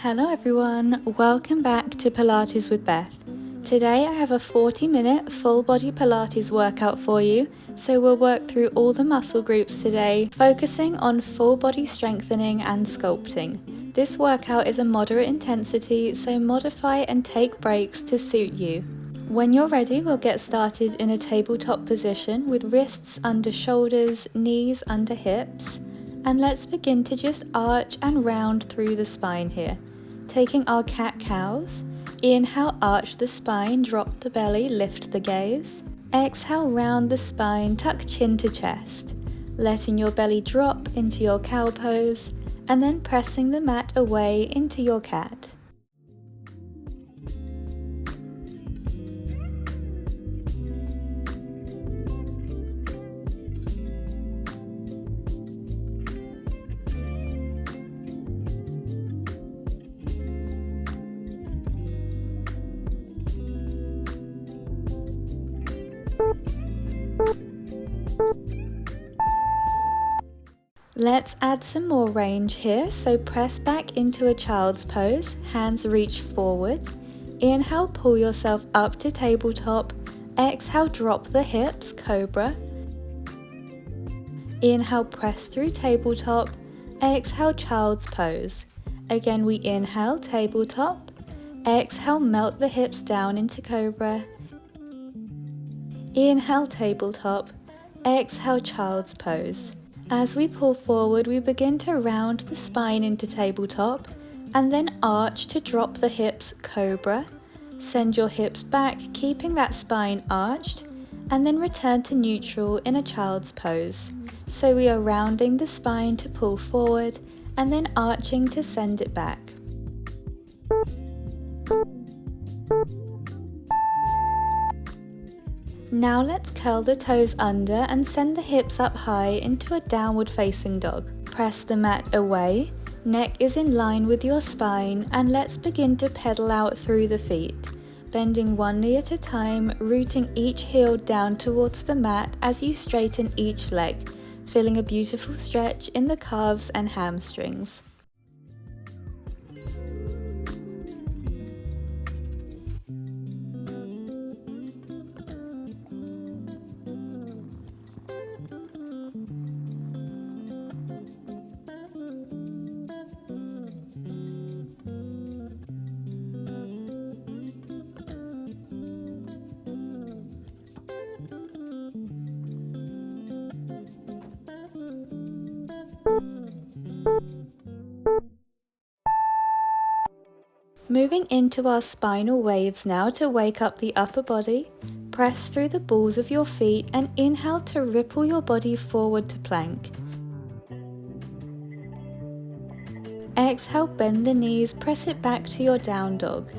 Hello everyone, welcome back to Pilates with Beth. Today I have a 40-minute full body Pilates workout for you, so we'll work through all the muscle groups today, focusing on full body strengthening and sculpting. This workout is a moderate intensity, so modify and take breaks to suit you. When you're ready, we'll get started in a tabletop position with wrists under shoulders, knees under hips, and let's begin to just arch and round through the spine here. Taking our cat-cows, inhale, arch the spine, drop the belly, lift the gaze. Exhale, round the spine, tuck chin to chest, letting your belly drop into your cow pose, and then pressing the mat away into your cat. Let's add some more range here, so press back into a child's pose, hands reach forward. Inhale, pull yourself up to tabletop. Exhale, drop the hips, cobra. Inhale, press through tabletop. Exhale, child's pose. Again, we inhale, tabletop. Exhale, melt the hips down into cobra. Inhale, tabletop. Exhale, child's pose. As we pull forward, we begin to round the spine into tabletop and then arch to drop the hips, cobra. Send your hips back, keeping that spine arched, and then return to neutral in a child's pose. So we are rounding the spine to pull forward and then arching to send it back. Now let's curl the toes under and send the hips up high into a downward facing dog. Press the mat away, neck is in line with your spine, and let's begin to pedal out through the feet. Bending one knee at a time, rooting each heel down towards the mat as you straighten each leg, feeling a beautiful stretch in the calves and hamstrings. Moving into our spinal waves now to wake up the upper body. Press through the balls of your feet and inhale to ripple your body forward to plank. Exhale, bend the knees, press it back to your down dog.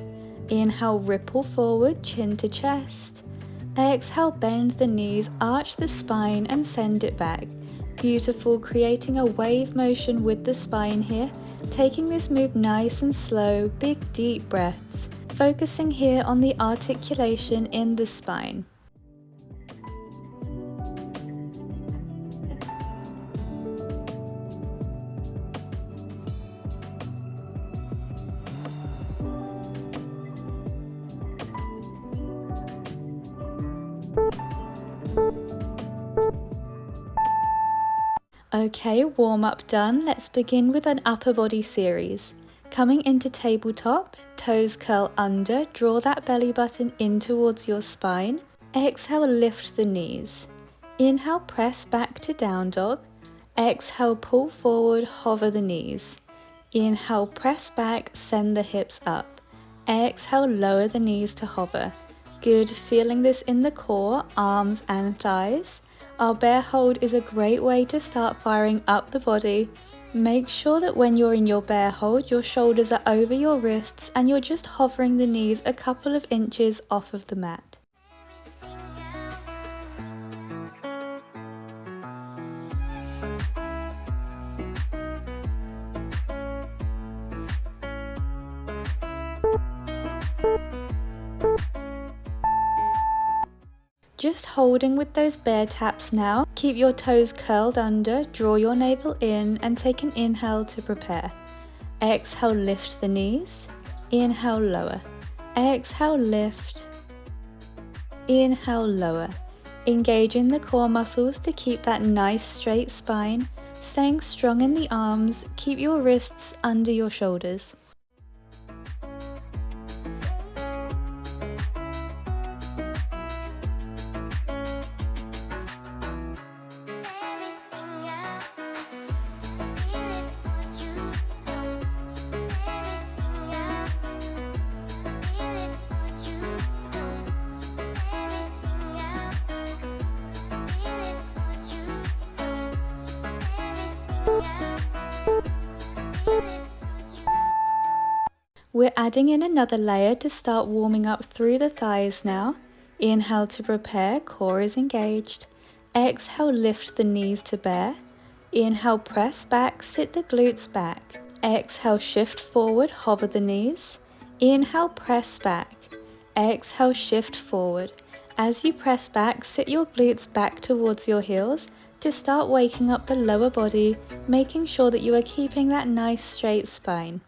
Inhale, ripple forward, chin to chest. Exhale, bend the knees, arch the spine and send it back. Beautiful, creating a wave motion with the spine here. Taking this move nice and slow, big deep breaths, focusing here on the articulation in the spine. Okay, warm up done. Let's begin with an upper body series. Coming into tabletop, toes curl under, draw that belly button in towards your spine. Exhale, lift the knees. Inhale, press back to down dog. Exhale, pull forward, hover the knees. Inhale, press back, send the hips up. Exhale, lower the knees to hover. Good, feeling this in the core, arms and thighs. Our bear hold is a great way to start firing up the body. Make sure that when you're in your bear hold, your shoulders are over your wrists and you're just hovering the knees a couple of inches off of the mat. Just holding with those bear taps now. Keep your toes curled under, draw your navel in and take an inhale to prepare. Exhale, lift the knees. Inhale, lower. Exhale, lift. Inhale, lower. Engaging the core muscles to keep that nice straight spine. Staying strong in the arms, keep your wrists under your shoulders. We're adding in another layer to start warming up through the thighs now. Inhale to prepare, core is engaged. Exhale, lift the knees to bare. Inhale, press back, sit the glutes back. Exhale, shift forward, hover the knees. Inhale, press back. Exhale, shift forward. As you press back, sit your glutes back towards your heels to start waking up the lower body, making sure that you are keeping that nice straight spine.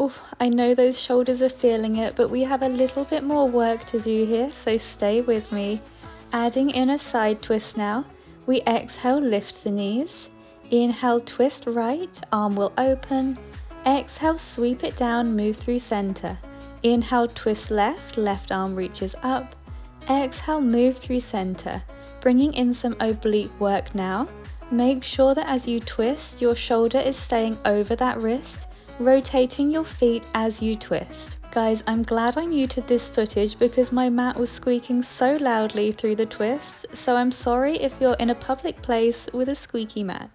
Oof, I know those shoulders are feeling it, but we have a little bit more work to do here, so stay with me. Adding in a side twist now. We exhale, lift the knees. Inhale, twist right, arm will open. Exhale, sweep it down, move through center. Inhale, twist left, left arm reaches up. Exhale, move through center. Bringing in some oblique work now. Make sure that as you twist, your shoulder is staying over that wrist, rotating your feet as you twist. Guys, I'm glad I muted this footage because my mat was squeaking so loudly through the twists, so I'm sorry if you're in a public place with a squeaky mat.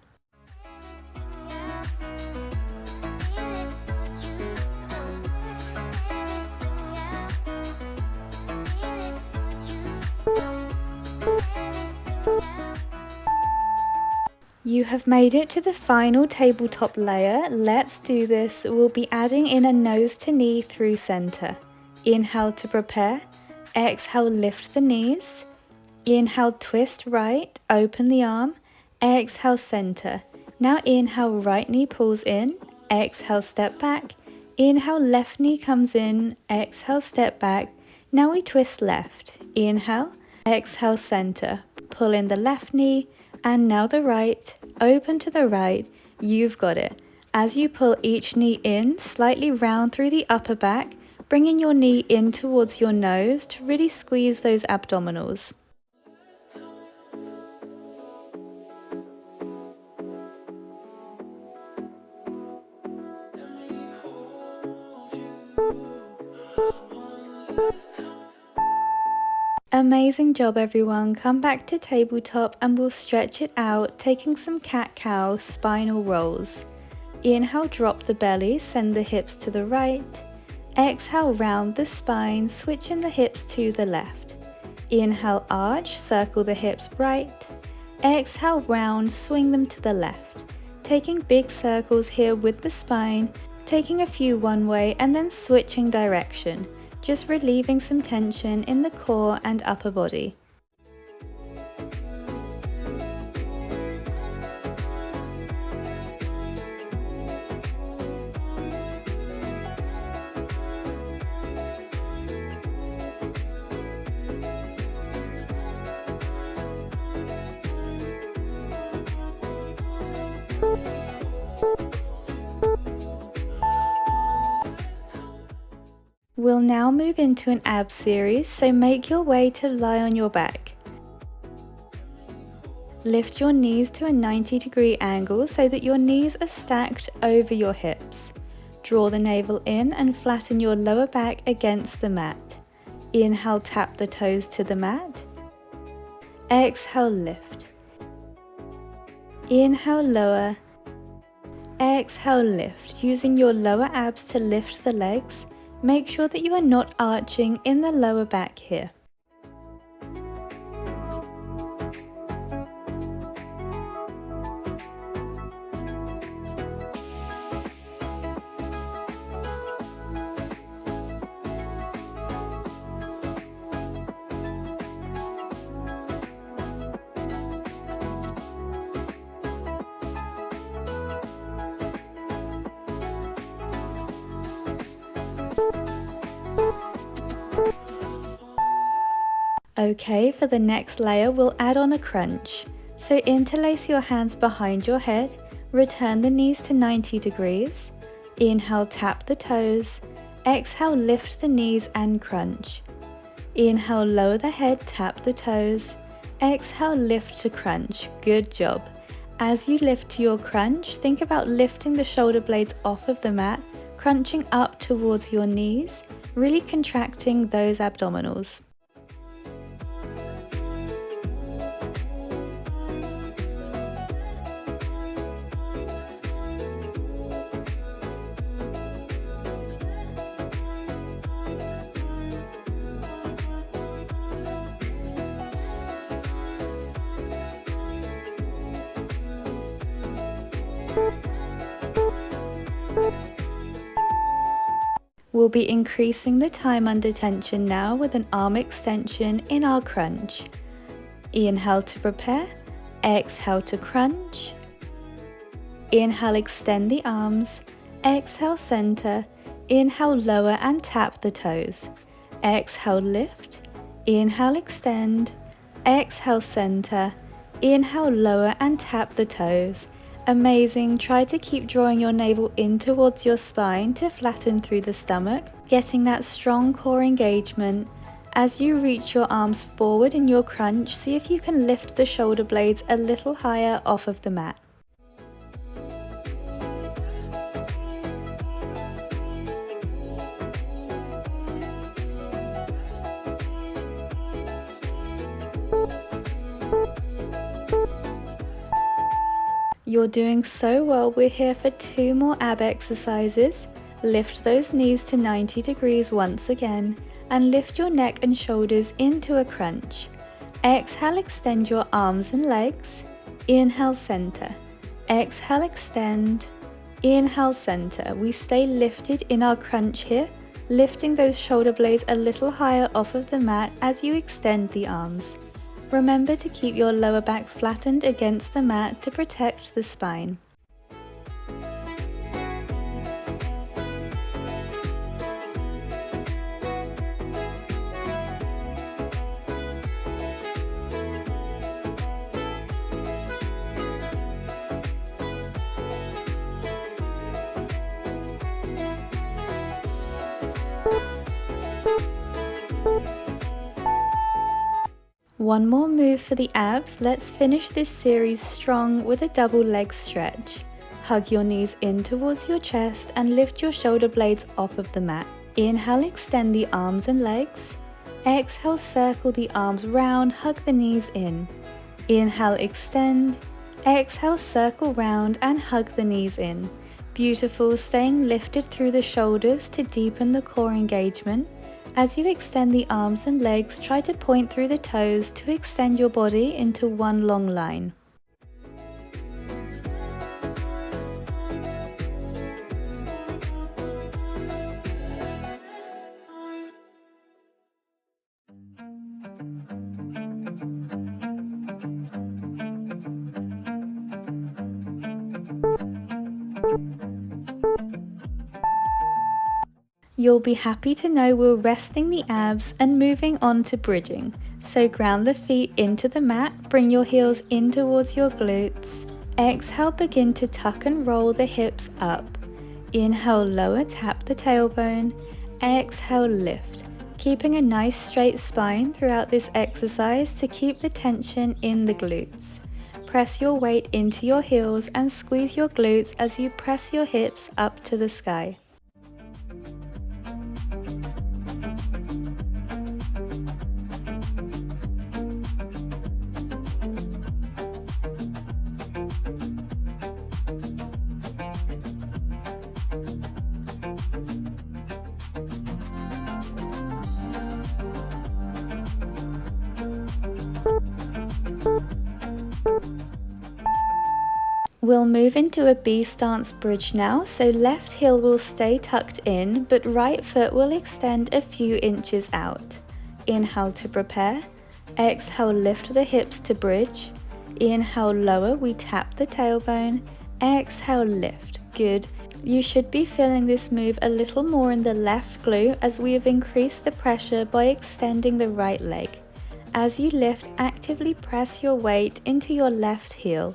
You have made it to the final tabletop layer. Let's do this. We'll be adding in a nose to knee through center. Inhale to prepare. Exhale, lift the knees. Inhale, twist right, open the arm. Exhale, center. Now inhale, right knee pulls in. Exhale, step back. Inhale, left knee comes in. Exhale, step back. Now we twist left. Inhale, exhale, center. Pull in the left knee. And now the right, open to the right, you've got it. As you pull each knee in, slightly round through the upper back, bringing your knee in towards your nose to really squeeze those abdominals. Amazing job everyone, come back to tabletop and we'll stretch it out, taking some cat-cow spinal rolls. Inhale, drop the belly, send the hips to the right. Exhale, round the spine, switching the hips to the left. Inhale, arch, circle the hips right. Exhale, round, swing them to the left. Taking big circles here with the spine, taking a few one way and then switching direction. Just relieving some tension in the core and upper body. We'll now move into an ab series, so make your way to lie on your back. Lift your knees to a 90-degree angle so that your knees are stacked over your hips. Draw the navel in and flatten your lower back against the mat. Inhale, tap the toes to the mat. Exhale, lift. Inhale, lower. Exhale, lift. Using your lower abs to lift the legs. Make sure that you are not arching in the lower back here. Okay, for the next layer we'll add on a crunch. So interlace your hands behind your head, return the knees to 90 degrees, inhale, tap the toes, exhale, lift the knees and crunch. Inhale, lower the head, tap the toes, exhale, lift to crunch. Good job. As you lift to your crunch, think about lifting the shoulder blades off of the mat, crunching up towards your knees, really contracting those abdominals. We'll be increasing the time under tension now with an arm extension in our crunch. Inhale to prepare, exhale to crunch. Inhale, extend the arms, exhale, center, inhale, lower and tap the toes. Exhale, lift, inhale, extend, exhale, center, inhale, lower and tap the toes. Amazing. Try to keep drawing your navel in towards your spine to flatten through the stomach, getting that strong core engagement. As you reach your arms forward in your crunch, see if you can lift the shoulder blades a little higher off of the mat. You're doing so well. We're here for 2 more ab exercises. Lift those knees to 90 degrees once again and lift your neck and shoulders into a crunch. Exhale, extend your arms and legs. Inhale, center. Exhale, extend. Inhale, center. We stay lifted in our crunch here, lifting those shoulder blades a little higher off of the mat as you extend the arms. Remember to keep your lower back flattened against the mat to protect the spine. One more move for the abs. Let's finish this series strong with a double leg stretch. Hug your knees in towards your chest and lift your shoulder blades off of the mat. Inhale, extend the arms and legs. Exhale, circle the arms round, hug the knees in. Inhale, extend. Exhale, circle round and hug the knees in. Beautiful, staying lifted through the shoulders to deepen the core engagement. As you extend the arms and legs, try to point through the toes to extend your body into one long line. You'll be happy to know we're resting the abs and moving on to bridging. So ground the feet into the mat, bring your heels in towards your glutes. Exhale, begin to tuck and roll the hips up. Inhale, lower, tap the tailbone. Exhale, lift. Keeping a nice straight spine throughout this exercise to keep the tension in the glutes. Press your weight into your heels and squeeze your glutes as you press your hips up to the sky. We'll move into a B stance bridge now, so left heel will stay tucked in, but right foot will extend a few inches out. Inhale to prepare. Exhale, lift the hips to bridge. Inhale, lower, we tap the tailbone. Exhale, lift. Good. You should be feeling this move a little more in the left glute as we have increased the pressure by extending the right leg. As you lift, actively press your weight into your left heel.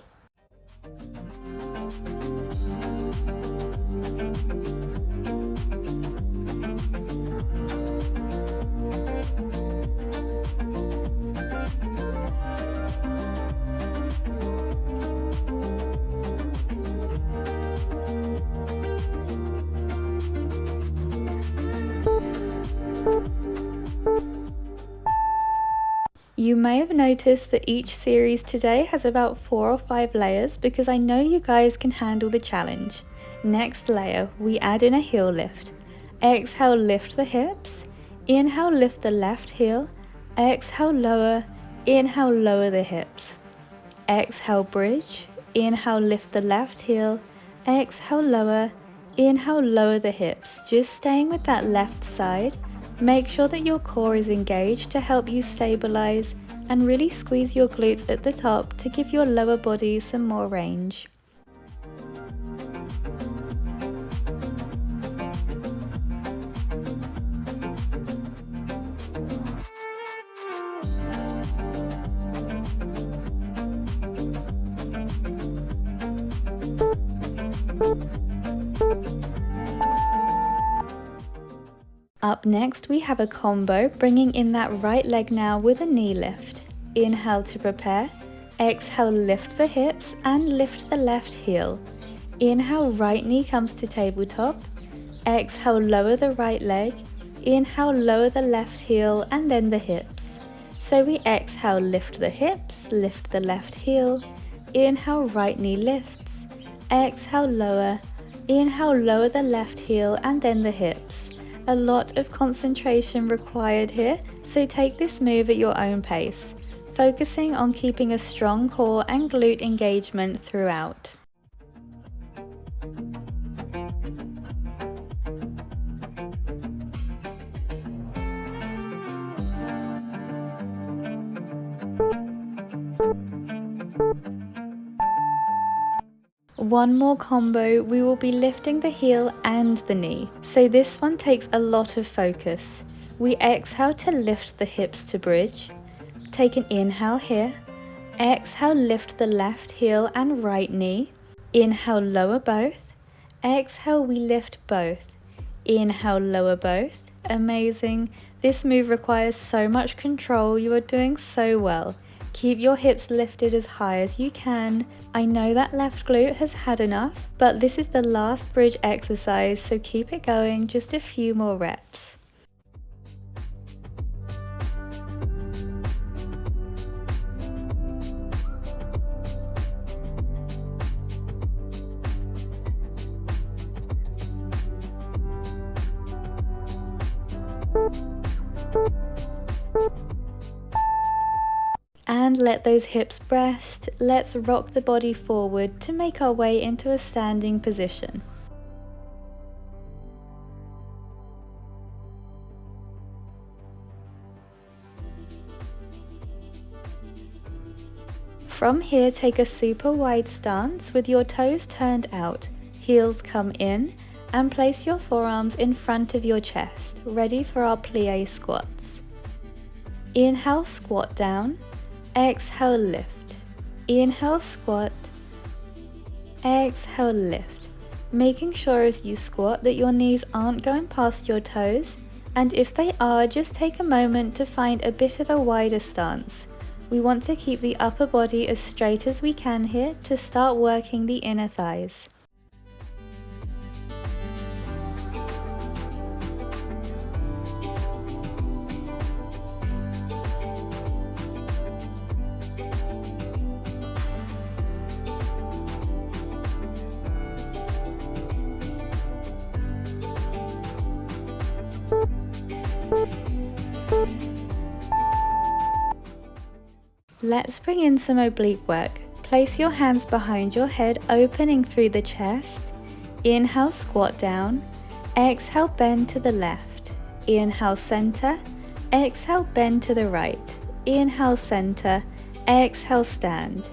You may have noticed that each series today has about 4 or 5 layers because I know you guys can handle the challenge. Next layer, we add in a heel lift. Exhale, lift the hips. Inhale, lift the left heel. Exhale, lower. Inhale, lower the hips. Exhale, bridge. Inhale, lift the left heel. Exhale, lower. Inhale, lower the hips. Just staying with that left side. Make sure that your core is engaged to help you stabilize, and really squeeze your glutes at the top to give your lower body some more range. Up next, we have a combo, bringing in that right leg now with a knee lift. Inhale to prepare. Exhale, lift the hips and lift the left heel. Inhale, right knee comes to tabletop. Exhale, lower the right leg. Inhale, lower the left heel and then the hips. So we exhale, lift the hips, lift the left heel. Inhale, right knee lifts. Exhale, lower. Inhale, lower the left heel and then the hips. A lot of concentration required here, so take this move at your own pace, focusing on keeping a strong core and glute engagement throughout. One more combo, we will be lifting the heel and the knee, so this one takes a lot of focus. We exhale to lift the hips to bridge. Take an inhale here. Exhale, lift the left heel and right knee. Inhale, lower both. Exhale, we lift both. Inhale, lower both. Amazing. This move requires so much control. You are doing so well. Keep your hips lifted as high as you can. I know that left glute has had enough, but this is the last bridge exercise, so keep it going, just a few more reps. And let those hips rest. Let's rock the body forward to make our way into a standing position. From here, take a super wide stance with your toes turned out, heels come in, and place your forearms in front of your chest, ready for our plie squats. Inhale, squat down. Exhale, lift. Inhale, squat. Exhale, lift. Making sure as you squat that your knees aren't going past your toes, and if they are, just take a moment to find a bit of a wider stance. We want to keep the upper body as straight as we can here to start working the inner thighs. Let's bring in some oblique work. Place your hands behind your head, opening through the chest. Inhale, squat down. Exhale, bend to the left. Inhale, center. Exhale, bend to the right. Inhale, center. Exhale, stand.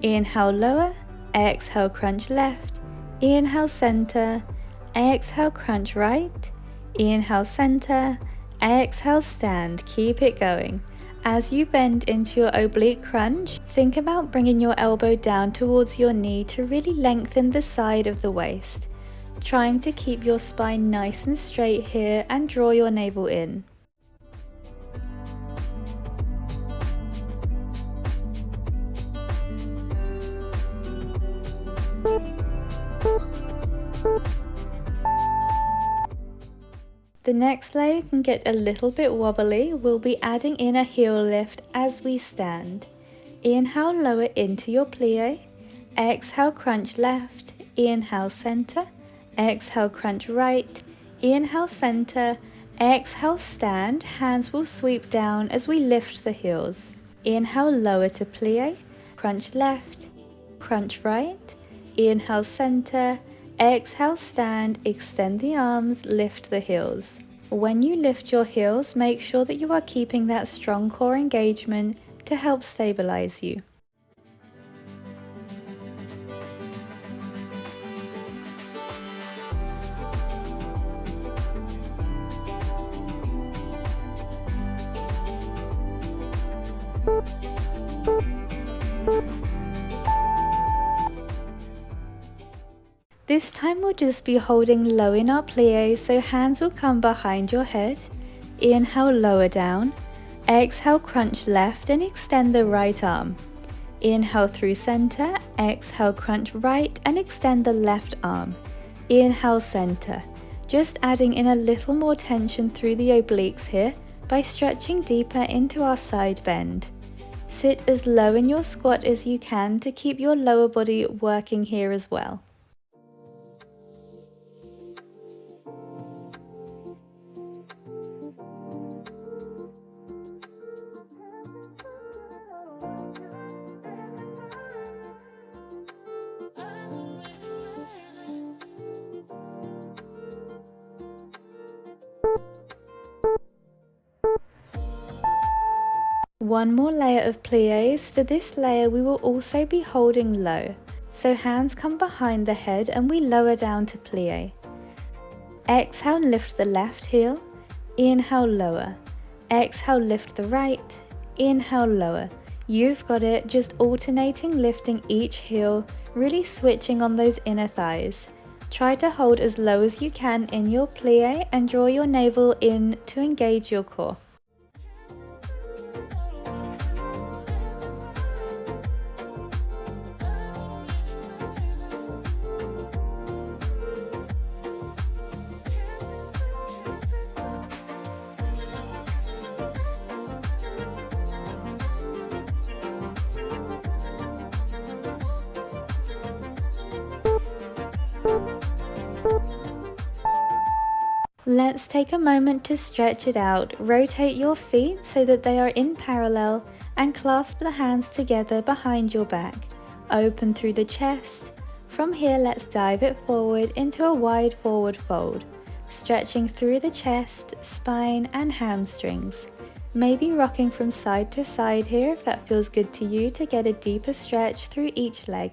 Inhale, lower. Exhale, crunch left. Inhale, center. Exhale, crunch right. Inhale, center. Exhale, stand. Keep it going. As you bend into your oblique crunch, think about bringing your elbow down towards your knee to really lengthen the side of the waist, trying to keep your spine nice and straight here and draw your navel in. The next layer can get a little bit wobbly. We'll be adding in a heel lift as we stand. Inhale, lower into your plie. Exhale, crunch left. Inhale, center. Exhale, crunch right. Inhale, center. Exhale, stand. Hands will sweep down as we lift the heels. Inhale, lower to plie. Crunch left. Crunch right. Inhale, center. Exhale, stand, extend the arms, lift the heels. When you lift your heels, make sure that you are keeping that strong core engagement to help stabilize you. This time we'll just be holding low in our plie, so hands will come behind your head. Inhale, lower down. Exhale, crunch left and extend the right arm. Inhale through center. Exhale, crunch right and extend the left arm. Inhale, center. Just adding in a little more tension through the obliques here by stretching deeper into our side bend. Sit as low in your squat as you can to keep your lower body working here as well. One more layer of plies. For this layer we will also be holding low, so hands come behind the head and we lower down to plie. Exhale, lift the left heel. Inhale, lower. Exhale, lift the right. Inhale, lower. You've got it, just alternating lifting each heel, really switching on those inner thighs. Try to hold as low as you can in your plie and draw your navel in to engage your core. Let's take a moment to stretch it out. Rotate your feet so that they are in parallel and clasp the hands together behind your back. Open through the chest. From here, let's dive it forward into a wide forward fold, stretching through the chest, spine and hamstrings. Maybe rocking from side to side here if that feels good to you to get a deeper stretch through each leg.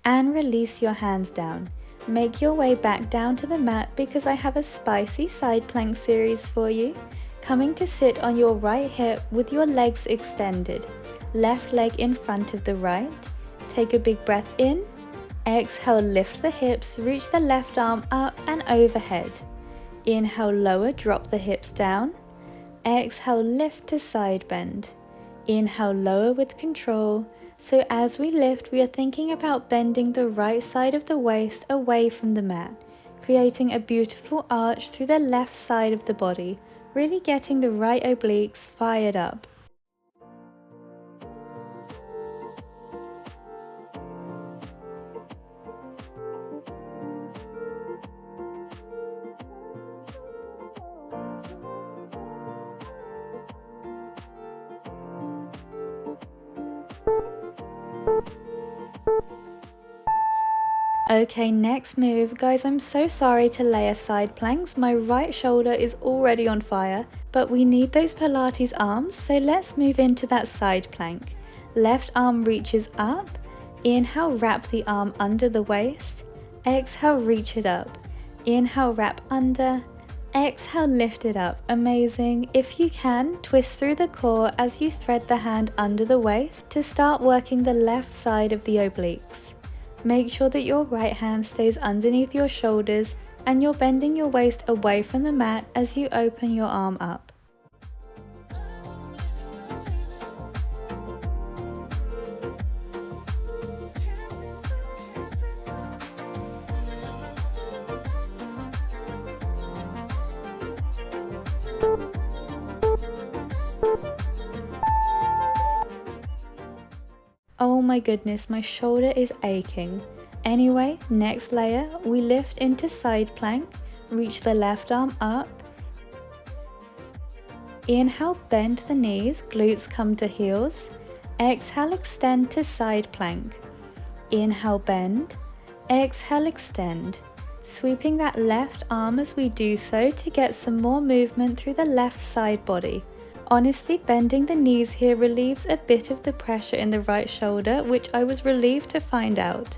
And release your hands down. Make your way back down to the mat because I have a spicy side plank series for you. Coming to sit on your right hip with your legs extended. Left leg in front of the right. Take a big breath in. Exhale, lift the hips, reach the left arm up and overhead. Inhale, lower, drop the hips down. Exhale, lift to side bend. Inhale, lower with control. So as we lift, we are thinking about bending the right side of the waist away from the mat, creating a beautiful arch through the left side of the body, really getting the right obliques fired up. Okay, next move. Guys, I'm so sorry to layer side planks. My right shoulder is already on fire, but we need those Pilates arms, so let's move into that side plank. Left arm reaches up. Inhale, wrap the arm under the waist. Exhale, reach it up. Inhale, wrap under. Exhale, lift it up. Amazing. If you can, twist through the core as you thread the hand under the waist to start working the left side of the obliques. Make sure that your right hand stays underneath your shoulders and you're bending your waist away from the mat as you open your arm up. Oh my goodness, my shoulder is aching. Anyway, next layer, we lift into side plank, reach the left arm up. Inhale, bend the knees, glutes come to heels. Exhale, extend to side plank. Inhale, bend. Exhale, extend. Sweeping that left arm as we do so to get some more movement through the left side body. Honestly, bending the knees here relieves a bit of the pressure in the right shoulder, which I was relieved to find out.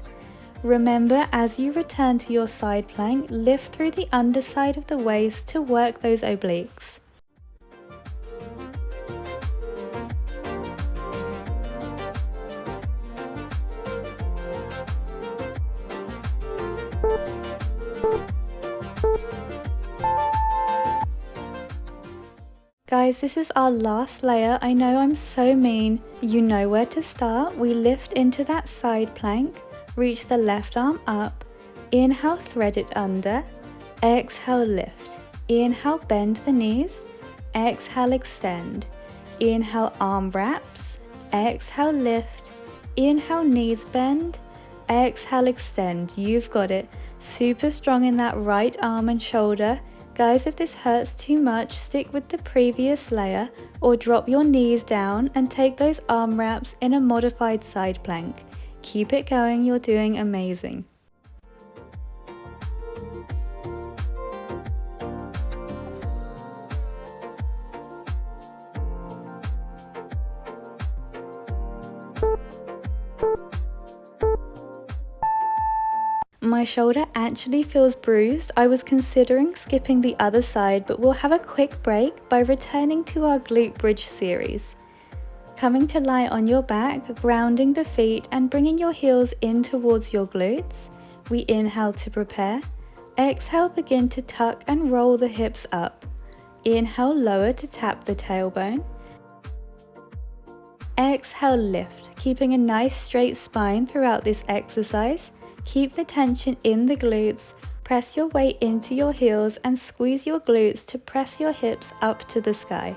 Remember, as you return to your side plank, lift through the underside of the waist to work those obliques. Guys, this is our last layer. I know I'm so mean. You know where to start. We lift into that side plank, reach the left arm up, inhale, thread it under, exhale, lift. Inhale, bend the knees, exhale, extend. Inhale, arm wraps, exhale, lift. Inhale, knees bend, exhale, extend. You've got it. Super strong in that right arm and shoulder. Guys, if this hurts too much, stick with the previous layer or drop your knees down and take those arm wraps in a modified side plank. Keep it going, you're doing amazing. My shoulder actually feels bruised. I was considering skipping the other side, but we'll have a quick break by returning to our glute bridge series. Coming to lie on your back, grounding the feet and bringing your heels in towards your glutes. We inhale to prepare. Exhale, begin to tuck and roll the hips up. Inhale, lower to tap the tailbone. Exhale, lift, keeping a nice straight spine throughout this exercise. Keep the tension in the glutes, press your weight into your heels and squeeze your glutes to press your hips up to the sky.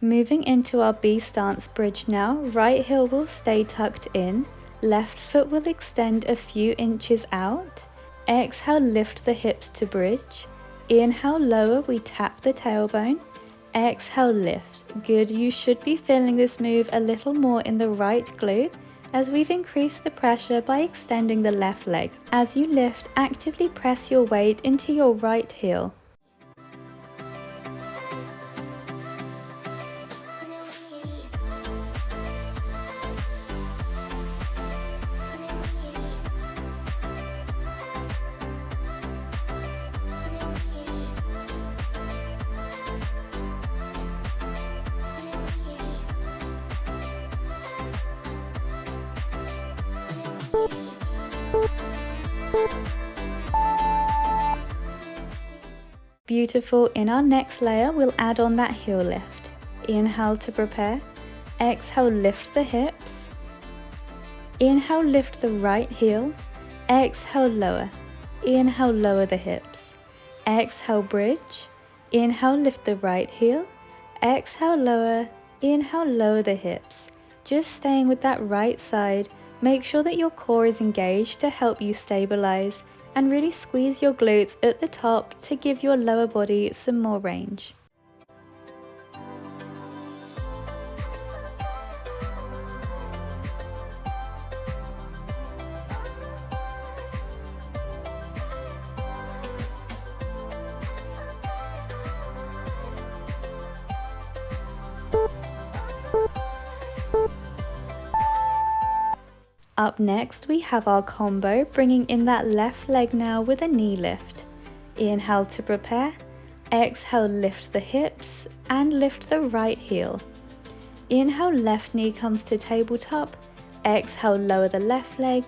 Moving into our B stance bridge now, right heel will stay tucked in, left foot will extend a few inches out. Exhale, lift the hips to bridge. Inhale, lower, we tap the tailbone. Exhale, lift. Good, you should be feeling this move a little more in the right glute as we've increased the pressure by extending the left leg. As you lift, actively press your weight into your right heel. Beautiful. In our next layer, we'll add on that heel lift. Inhale to prepare. Exhale, lift the hips. Inhale, lift the right heel. Exhale, lower. Inhale, lower the hips. Exhale, bridge. Inhale, lift the right heel. Exhale, lower. Inhale, lower the hips. Just staying with that right side. Make sure that your core is engaged to help you stabilize, and really squeeze your glutes at the top to give your lower body some more range. Up next, we have our combo, bringing in that left leg now with a knee lift. Inhale to prepare. Exhale, lift the hips and lift the right heel. Inhale, left knee comes to tabletop. Exhale, lower the left leg.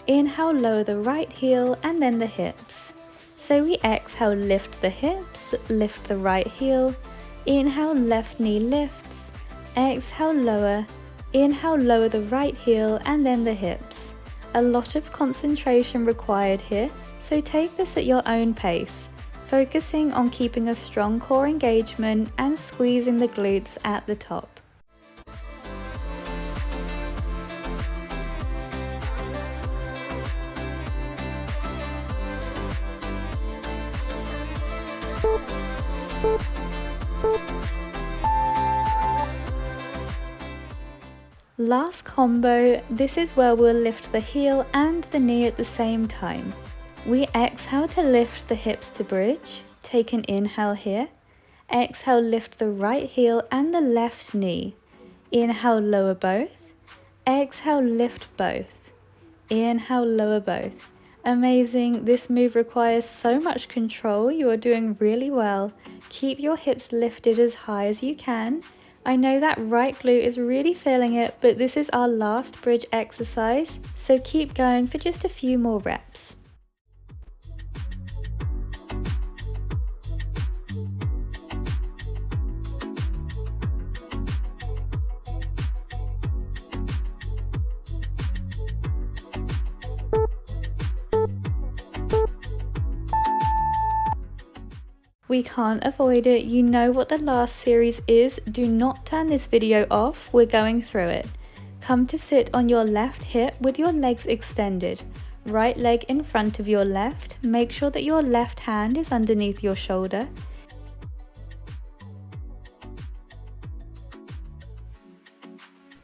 Inhale, lower the right heel and then the hips. So we exhale, lift the hips, lift the right heel. Inhale, left knee lifts. Exhale, lower. Inhale, lower the right heel and then the hips. A lot of concentration required here, so take this at your own pace, focusing on keeping a strong core engagement and squeezing the glutes at the top. Last combo, this is where we'll lift the heel and the knee at the same time. We exhale to lift the hips to bridge, take an inhale here. Exhale, lift the right heel and the left knee. Inhale, lower both. Exhale, lift both. Inhale, lower both. Amazing, this move requires so much control. You are doing really well. Keep your hips lifted as high as you can. I know that right glute is really feeling it, but this is our last bridge exercise, so keep going for just a few more reps. We can't avoid it, you know what the last series is. Do not turn this video off, we're going through it. Come to sit on your left hip with your legs extended. Right leg in front of your left, make sure that your left hand is underneath your shoulder.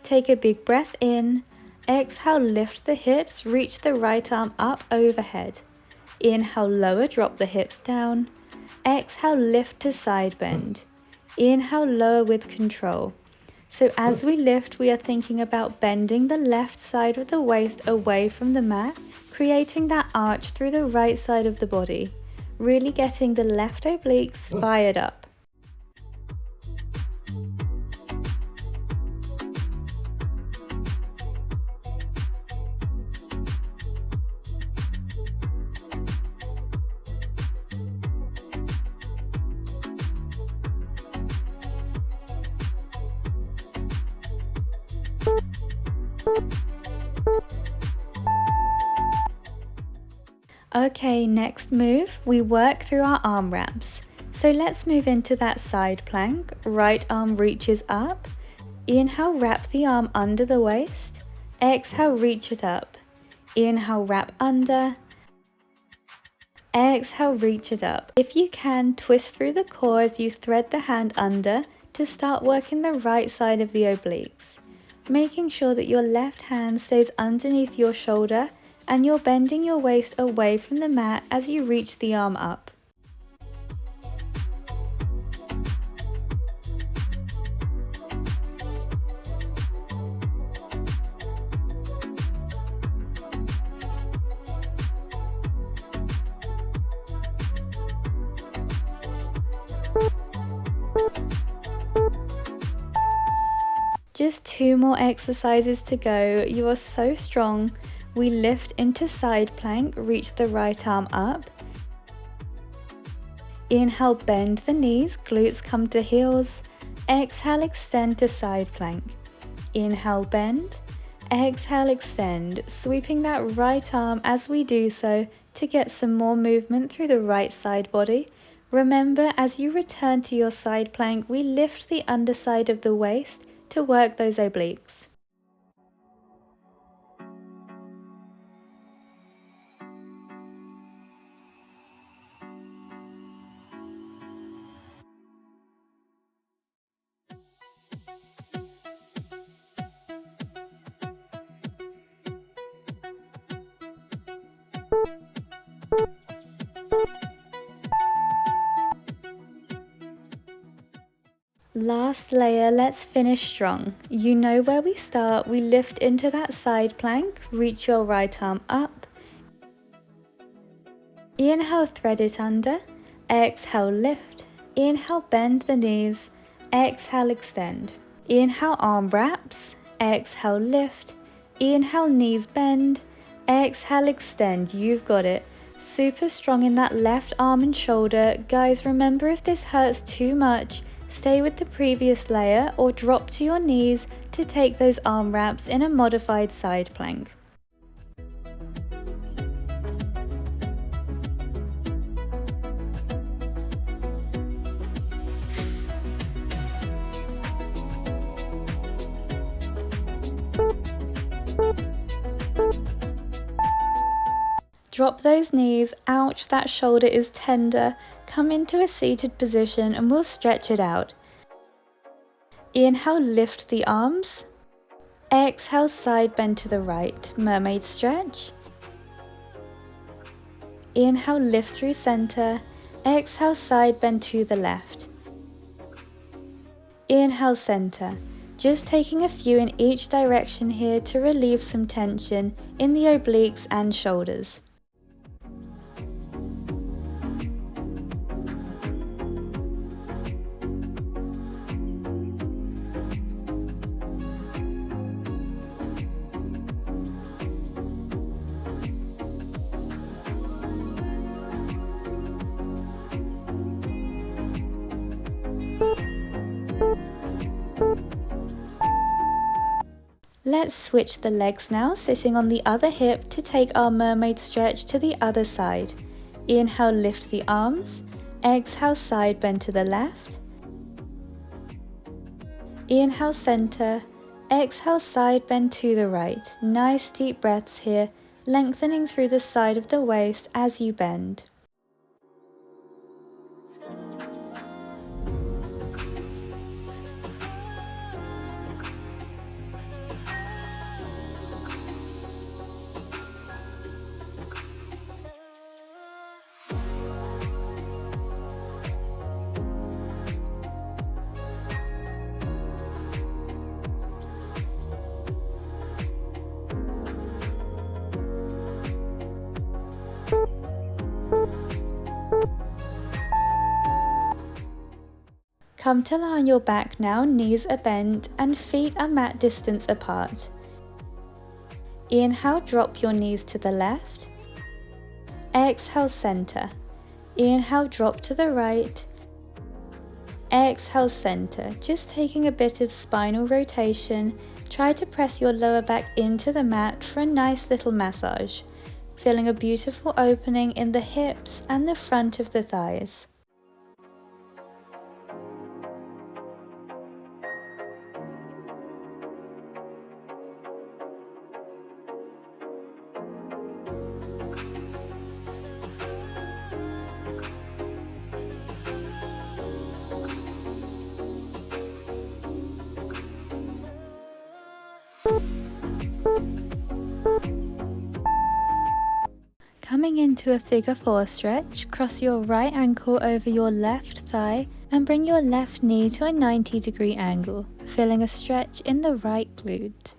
Take a big breath in. Exhale, lift the hips, reach the right arm up overhead. Inhale, lower, drop the hips down. Exhale, lift to side bend. Inhale, lower with control. So as we lift, we are thinking about bending the left side of the waist away from the mat, creating that arch through the right side of the body, really getting the left obliques fired up. Okay, next move, we work through our arm wraps. So let's move into that side plank. Right arm reaches up. Inhale, wrap the arm under the waist. Exhale, reach it up. Inhale, wrap under. Exhale, reach it up. If you can, twist through the core as you thread the hand under to start working the right side of the obliques. Making sure that your left hand stays underneath your shoulder and you're bending your waist away from the mat as you reach the arm up. Just 2 more exercises to go. You are so strong. we lift into side plank, reach the right arm up. Inhale, bend the knees, glutes come to heels. Exhale, extend to side plank. Inhale, bend. Exhale, extend, sweeping that right arm as we do so to get some more movement through the right side body. Remember, as you return to your side plank, we lift the underside of the waist to work those obliques. Last layer, let's finish strong. You know where we start, we lift into that side plank, reach your right arm up. Inhale, thread it under. Exhale, lift. Inhale, bend the knees. Exhale, extend. Inhale, arm wraps. Exhale, lift. Inhale, knees bend. Exhale, extend. You've got it. Super strong in that left arm and shoulder. Guys, remember, if this hurts too much, stay with the previous layer or drop to your knees to take those arm wraps in a modified side plank. Drop those knees, ouch, that shoulder is tender. Come into a seated position and we'll stretch it out. Inhale, lift the arms. Exhale, side bend to the right, mermaid stretch. Inhale, lift through center. Exhale, side bend to the left. Inhale, center. Just taking a few in each direction here to relieve some tension in the obliques and shoulders. Let's switch the legs now, sitting on the other hip to take our mermaid stretch to the other side. Inhale, lift the arms. Exhale, side bend to the left. Inhale, center. Exhale, side bend to the right. Nice deep breaths here, lengthening through the side of the waist as you bend. Come to lie on your back now, knees are bent and feet are mat distance apart. Inhale, drop your knees to the left. Exhale, center. Inhale, drop to the right. Exhale, center. Just taking a bit of spinal rotation. Try to press your lower back into the mat for a nice little massage. Feeling a beautiful opening in the hips and the front of the thighs. Coming into a figure 4 stretch, cross your right ankle over your left thigh and bring your left knee to a 90-degree angle, feeling a stretch in the right glute.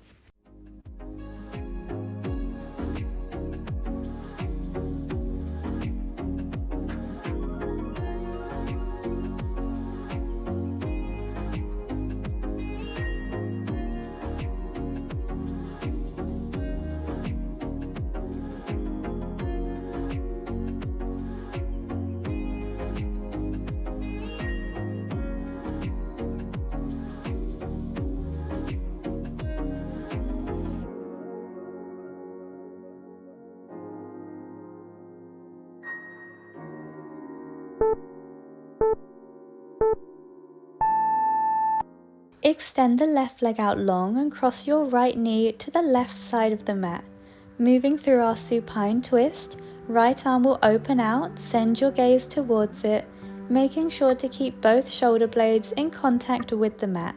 Extend the left leg out long and cross your right knee to the left side of the mat. Moving through our supine twist, right arm will open out, send your gaze towards it, making sure to keep both shoulder blades in contact with the mat.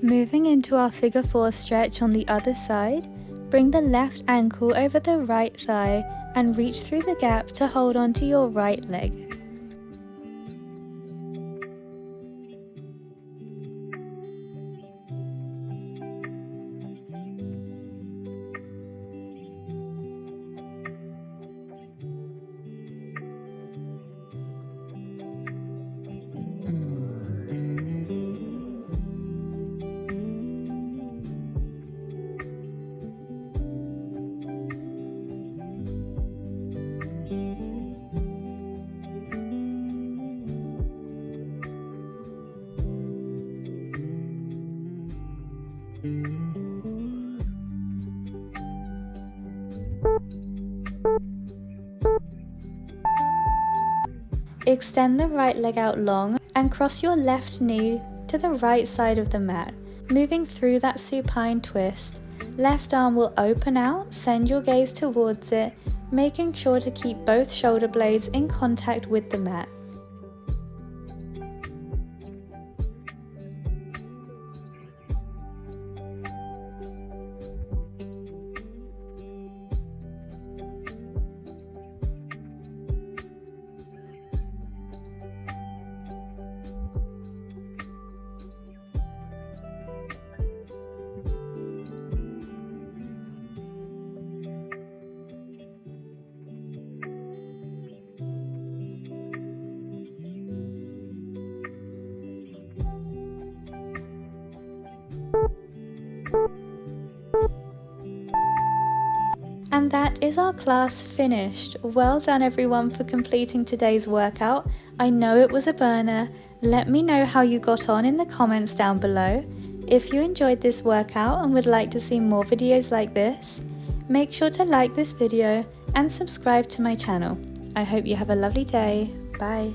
Moving into our figure 4 stretch on the other side, bring the left ankle over the right thigh and reach through the gap to hold on to your right leg. Extend the right leg out long and cross your left knee to the right side of the mat. Moving through that supine twist, left arm will open out, send your gaze towards it, making sure to keep both shoulder blades in contact with the mat. And that is our class finished. Well done everyone for completing today's workout. I know it was a burner. Let me know how you got on in the comments down below. If you enjoyed this workout and would like to see more videos like this, make sure to like this video and subscribe to my channel. I hope you have a lovely day. Bye.